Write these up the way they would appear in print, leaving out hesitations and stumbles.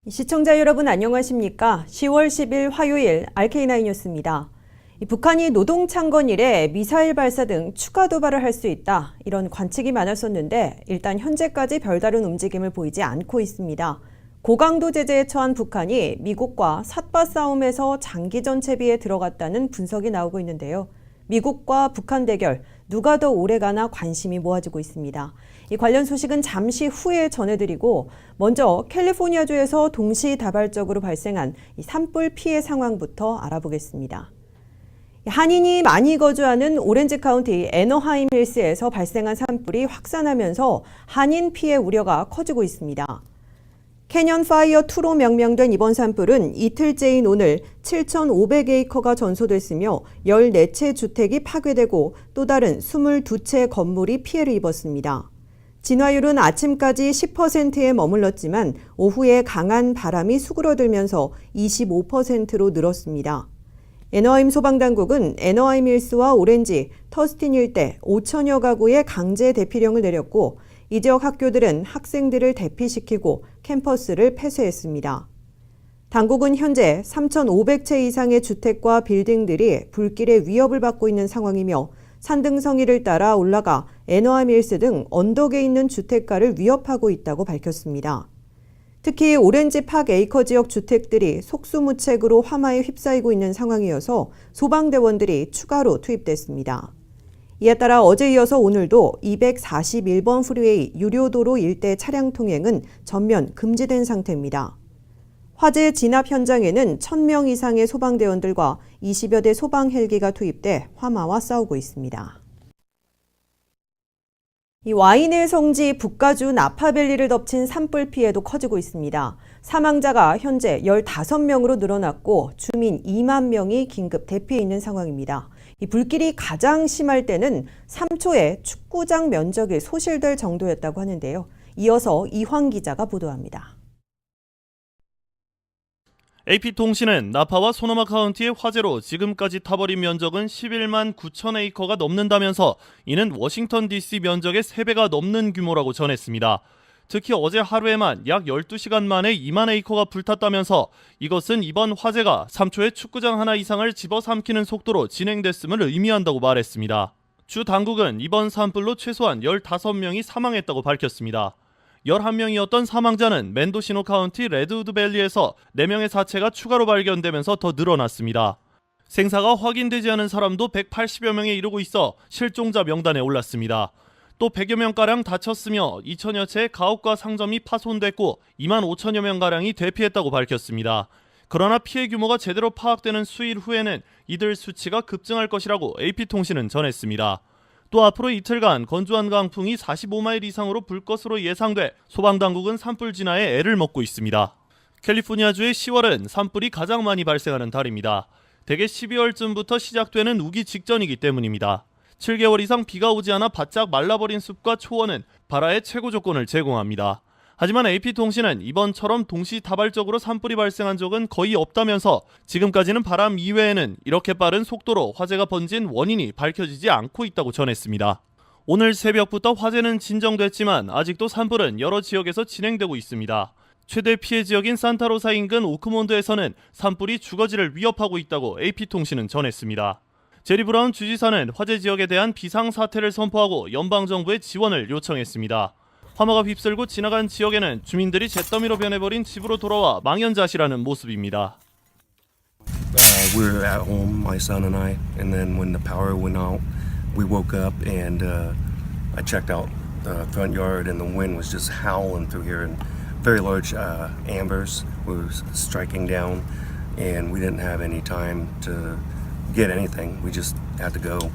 시청자 여러분 안녕하십니까? 10월 10일 화요일 RK9 뉴스입니다. 북한이 노동창건 이래 미사일 발사 등 추가 도발을 할 수 있다. 이런 관측이 많았었는데 일단 현재까지 별다른 움직임을 보이지 않고 있습니다. 고강도 제재에 처한 북한이 미국과 삿바 싸움에서 장기전 채비에 들어갔다는 분석이 나오고 있는데요. 미국과 북한 대결, 누가 더 오래가나 관심이 모아지고 있습니다. 이 관련 소식은 잠시 후에 전해드리고 먼저 캘리포니아주에서 동시다발적으로 발생한 이 산불 피해 상황부터 알아보겠습니다. 한인이 많이 거주하는 오렌지 카운티 애너하임 힐스에서 발생한 산불이 확산하면서 한인 피해 우려가 커지고 있습니다. 캐년 파이어 2로 명명된 이번 산불은 이틀째인 오늘 7,500에이커가 전소됐으며 14채 주택이 파괴되고 또 다른 22채 건물이 피해를 입었습니다. 진화율은 아침까지 10%에 머물렀지만 오후에 강한 바람이 수그러들면서 25%로 늘었습니다. 애너하임 소방당국은 애너하임 힐스와 오렌지, 터스틴 일대 5천여 가구에 강제 대피령을 내렸고 이 지역 학교들은 학생들을 대피시키고 캠퍼스를 폐쇄했습니다. 당국은 현재 3,500채 이상의 주택과 빌딩들이 불길의 위협을 받고 있는 상황이며 산등성이를 따라 올라가 애너하임 힐스 등 언덕에 있는 주택가를 위협하고 있다고 밝혔습니다. 특히 오렌지 팍 에이커 지역 주택들이 속수무책으로 화마에 휩싸이고 있는 상황이어서 소방대원들이 추가로 투입됐습니다. 이에 따라 어제 이어서 오늘도 241번 프리웨이 유료도로 일대 차량 통행은 전면 금지된 상태입니다. 화재 진압 현장에는 1,000명 이상의 소방대원들과 20여 대 소방 헬기가 투입돼 화마와 싸우고 있습니다. 이 와인의 성지 북가주 나파밸리를 덮친 산불 피해도 커지고 있습니다. 사망자가 현재 15명으로 늘어났고 주민 2만 명이 긴급 대피해 있는 상황입니다. 이 불길이 가장 심할 때는 3초에 축구장 면적이 소실될 정도였다고 하는데요. 이어서 이황 기자가 보도합니다. AP통신은 나파와 소노마 카운티의 화재로 지금까지 타버린 면적은 11만 9천 에이커가 넘는다면서 이는 워싱턴 DC 면적의 3배가 넘는 규모라고 전했습니다. 특히 어제 하루에만 약 12시간 만에 2만 에이커가 불탔다면서 이것은 이번 화재가 3초에 축구장 하나 이상을 집어삼키는 속도로 진행됐음을 의미한다고 말했습니다. 주 당국은 이번 산불로 최소한 15명이 사망했다고 밝혔습니다. 11명이었던 사망자는 멘도시노 카운티 레드우드 밸리에서 4명의 사체가 추가로 발견되면서 더 늘어났습니다. 생사가 확인되지 않은 사람도 180여 명에 이르고 있어 실종자 명단에 올랐습니다. 또 100여 명가량 다쳤으며 2천여 채의 가옥과 상점이 파손됐고 2만 5천여 명가량이 대피했다고 밝혔습니다. 그러나 피해 규모가 제대로 파악되는 수일 후에는 이들 수치가 급증할 것이라고 AP통신은 전했습니다. 또 앞으로 이틀간 건조한 강풍이 45마일 이상으로 불 것으로 예상돼 소방당국은 산불 진화에 애를 먹고 있습니다. 캘리포니아주의 10월은 산불이 가장 많이 발생하는 달입니다. 대개 12월쯤부터 시작되는 우기 직전이기 때문입니다. 7개월 이상 비가 오지 않아 바짝 말라버린 숲과 초원은 발화의 최고 조건을 제공합니다. 하지만 AP통신은 이번처럼 동시다발적으로 산불이 발생한 적은 거의 없다면서 지금까지는 바람 이외에는 이렇게 빠른 속도로 화재가 번진 원인이 밝혀지지 않고 있다고 전했습니다. 오늘 새벽부터 화재는 진정됐지만 아직도 산불은 여러 지역에서 진행되고 있습니다. 최대 피해 지역인 산타로사 인근 오크몬드에서는 산불이 주거지를 위협하고 있다고 AP통신은 전했습니다. 제리 브라운 주지사는 화재 지역에 대한 비상사태를 선포하고 연방정부의 지원을 요청했습니다. 화마가 휩쓸고 지나간 지역에는 주민들이 잿더미로 변해버린 집으로 돌아와 망연자실하는 모습입니다. We were at home, my son and I, and then when the power went out, we woke up and I checked out the front yard and the wind was just howling through here and very large ambers were striking down and we didn't have any time to get anything. We just had to go.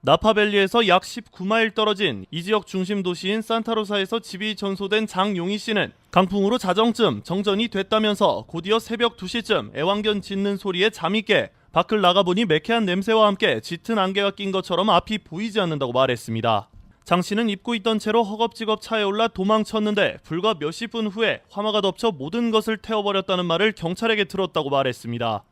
나파밸리에서 약 19마일 떨어진 이 지역 중심 도시인 산타로사에서 집이 전소된 장용희 씨는 강풍으로 자정쯤 정전이 됐다면서 곧이어 새벽 2시쯤 애완견 짖는 소리에 잠이 깨 밖을 나가보니 매캐한 냄새와 함께 짙은 안개가 낀 것처럼 앞이 보이지 않는다고 말했습니다. 장 씨는 입고 있던 채로 허겁지겁 차에 올라 도망쳤는데 불과 몇십 분 후에 화마가 덮쳐 모든 것을 태워버렸다는 말을 경찰에게 들었다고 말했습니다.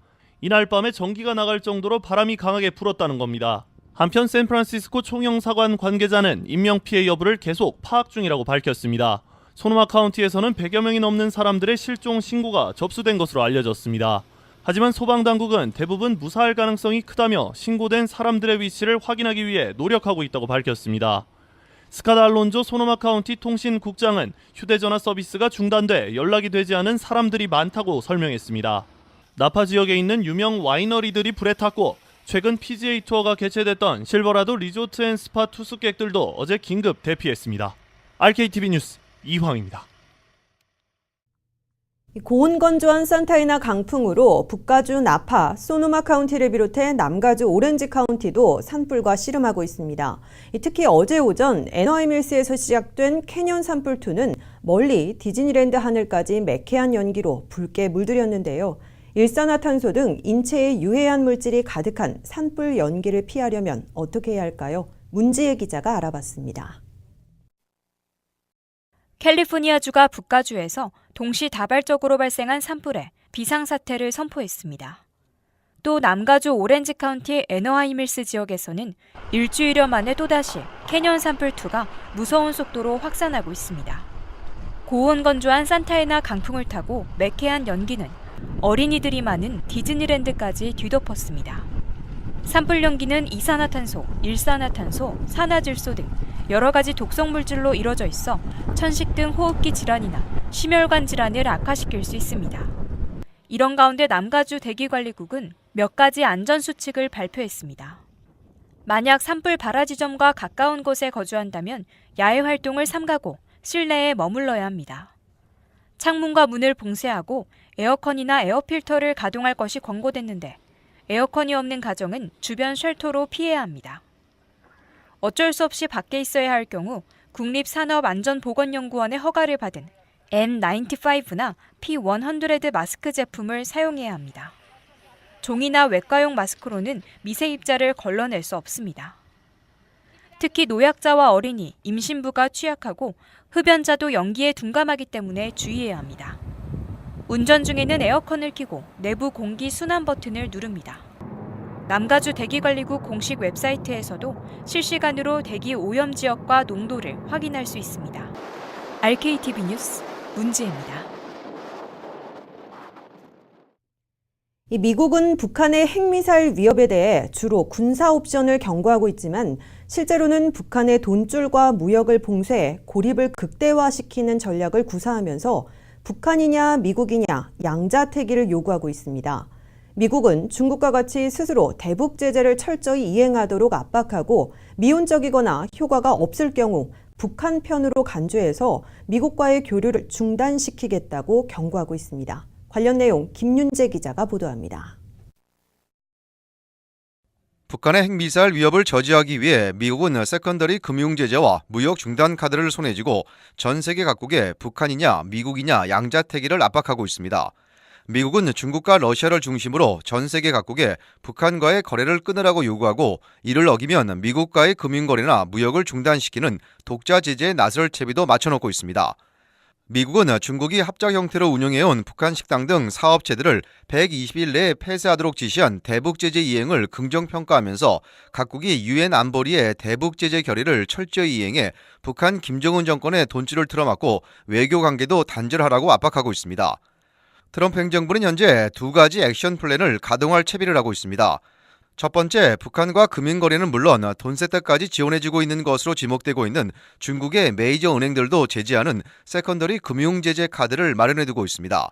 이날 밤에 전기가 나갈 정도로 바람이 강하게 불었다는 겁니다. 한편 샌프란시스코 총영사관 관계자는 인명피해 여부를 계속 파악 중이라고 밝혔습니다. 소노마 카운티에서는 100여 명이 넘는 사람들의 실종 신고가 접수된 것으로 알려졌습니다. 하지만 소방당국은 대부분 무사할 가능성이 크다며 신고된 사람들의 위치를 확인하기 위해 노력하고 있다고 밝혔습니다. 스캇 알론조 소노마 카운티 통신국장은 휴대전화 서비스가 중단돼 연락이 되지 않은 사람들이 많다고 설명했습니다. 나파 지역에 있는 유명 와이너리들이 불에 탔고 최근 PGA 투어가 개최됐던 실버라도 리조트 앤 스파 투숙객들도 어제 긴급 대피했습니다. RKTV 뉴스 이황입니다. 고온건조한 산타이나 강풍으로 북가주 나파, 소노마 카운티를 비롯해 남가주 오렌지 카운티도 산불과 씨름하고 있습니다. 특히 어제 오전 애너하임힐스에서 시작된 캐년 산불2는 멀리 디즈니랜드 하늘까지 매캐한 연기로 붉게 물들였는데요. 일산화탄소 등 인체에 유해한 물질이 가득한 산불 연기를 피하려면 어떻게 해야 할까요? 문지혜 기자가 알아봤습니다. 캘리포니아주가 북가주에서 동시다발적으로 발생한 산불에 비상사태를 선포했습니다. 또 남가주 오렌지 카운티 애너하임힐스 지역에서는 일주일여 만에 또다시 캐년 산불2가 무서운 속도로 확산하고 있습니다. 고온건조한 산타이나 강풍을 타고 매캐한 연기는 어린이들이 많은 디즈니랜드까지 뒤덮었습니다. 산불 연기는 이산화탄소, 일산화탄소, 산화질소 등 여러 가지 독성 물질로 이루어져 있어 천식 등 호흡기 질환이나 심혈관 질환을 악화시킬 수 있습니다. 이런 가운데 남가주 대기관리국은 몇 가지 안전수칙을 발표했습니다. 만약 산불 발화 지점과 가까운 곳에 거주한다면 야외 활동을 삼가고 실내에 머물러야 합니다. 창문과 문을 봉쇄하고 에어컨이나 에어필터를 가동할 것이 권고됐는데 에어컨이 없는 가정은 주변 쉘터로 피해야 합니다. 어쩔 수 없이 밖에 있어야 할 경우 국립산업안전보건연구원의 허가를 받은 N95나 P100 마스크 제품을 사용해야 합니다. 종이나 외과용 마스크로는 미세 입자를 걸러낼 수 없습니다. 특히 노약자와 어린이, 임신부가 취약하고 흡연자도 연기에 둔감하기 때문에 주의해야 합니다. 운전 중에는 에어컨을 켜고 내부 공기 순환 버튼을 누릅니다. 남가주 대기관리국 공식 웹사이트에서도 실시간으로 대기 오염 지역과 농도를 확인할 수 있습니다. RKTV 뉴스 문지혜입니다. 미국은 북한의 핵미사일 위협에 대해 주로 군사 옵션을 경고하고 있지만 실제로는 북한의 돈줄과 무역을 봉쇄해 고립을 극대화시키는 전략을 구사하면서 북한이냐 미국이냐 양자택일을 요구하고 있습니다. 미국은 중국과 같이 스스로 대북 제재를 철저히 이행하도록 압박하고 미온적이거나 효과가 없을 경우 북한 편으로 간주해서 미국과의 교류를 중단시키겠다고 경고하고 있습니다. 관련 내용 김윤재 기자가 보도합니다. 북한의 핵미사일 위협을 저지하기 위해 미국은 세컨더리 금융제재와 무역 중단 카드를 손에 쥐고 전 세계 각국에 북한이냐 미국이냐 양자택일을 압박하고 있습니다. 미국은 중국과 러시아를 중심으로 전 세계 각국에 북한과의 거래를 끊으라고 요구하고 이를 어기면 미국과의 금융거래나 무역을 중단시키는 독자 제재에 나설 채비도 맞춰놓고 있습니다. 미국은 중국이 합작 형태로 운영해온 북한 식당 등 사업체들을 120일 내에 폐쇄하도록 지시한 대북 제재 이행을 긍정평가하면서 각국이 유엔 안보리의 대북 제재 결의를 철저히 이행해 북한 김정은 정권의 돈줄을 틀어막고 외교 관계도 단절하라고 압박하고 있습니다. 트럼프 행정부는 현재 두 가지 액션 플랜을 가동할 채비를 하고 있습니다. 첫 번째, 북한과 금융거래는 물론 돈 세탁까지 지원해주고 있는 것으로 지목되고 있는 중국의 메이저 은행들도 제재하는 세컨더리 금융제재 카드를 마련해두고 있습니다.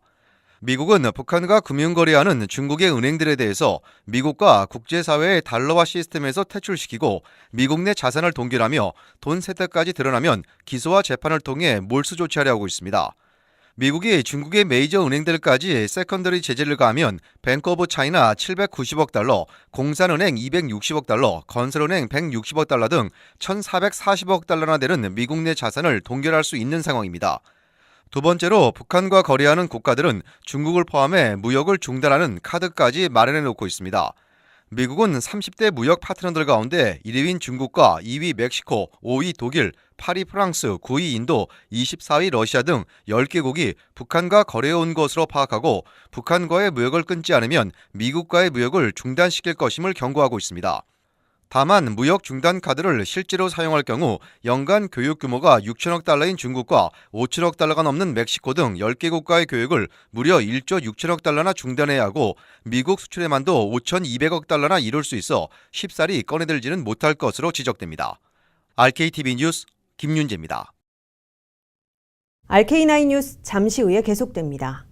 미국은 북한과 금융거래하는 중국의 은행들에 대해서 미국과 국제사회의 달러화 시스템에서 퇴출시키고 미국 내 자산을 동결하며 돈 세탁까지 드러나면 기소와 재판을 통해 몰수 조치하려 하고 있습니다. 미국이 중국의 메이저 은행들까지 세컨더리 제재를 가하면 뱅크 오브 차이나 790억 달러, 공산은행 260억 달러, 건설은행 160억 달러 등 1,440억 달러나 되는 미국 내 자산을 동결할 수 있는 상황입니다. 두 번째로 북한과 거래하는 국가들은 중국을 포함해 무역을 중단하는 카드까지 마련해 놓고 있습니다. 미국은 30대 무역 파트너들 가운데 1위인 중국과 2위 멕시코, 5위 독일, 8위 프랑스, 9위 인도, 24위 러시아 등 10개국이 북한과 거래해온 것으로 파악하고 북한과의 무역을 끊지 않으면 미국과의 무역을 중단시킬 것임을 경고하고 있습니다. 다만 무역 중단 카드를 실제로 사용할 경우 연간 교육 규모가 6천억 달러인 중국과 5천억 달러가 넘는 멕시코 등 10개국과의 교육을 무려 1조 6천억 달러나 중단해야 하고 미국 수출에만도 5,200억 달러나 이룰 수 있어 쉽사리 꺼내들지는 못할 것으로 지적됩니다. RKTV 뉴스 김윤재입니다. RK9 뉴스 잠시 후에 계속됩니다.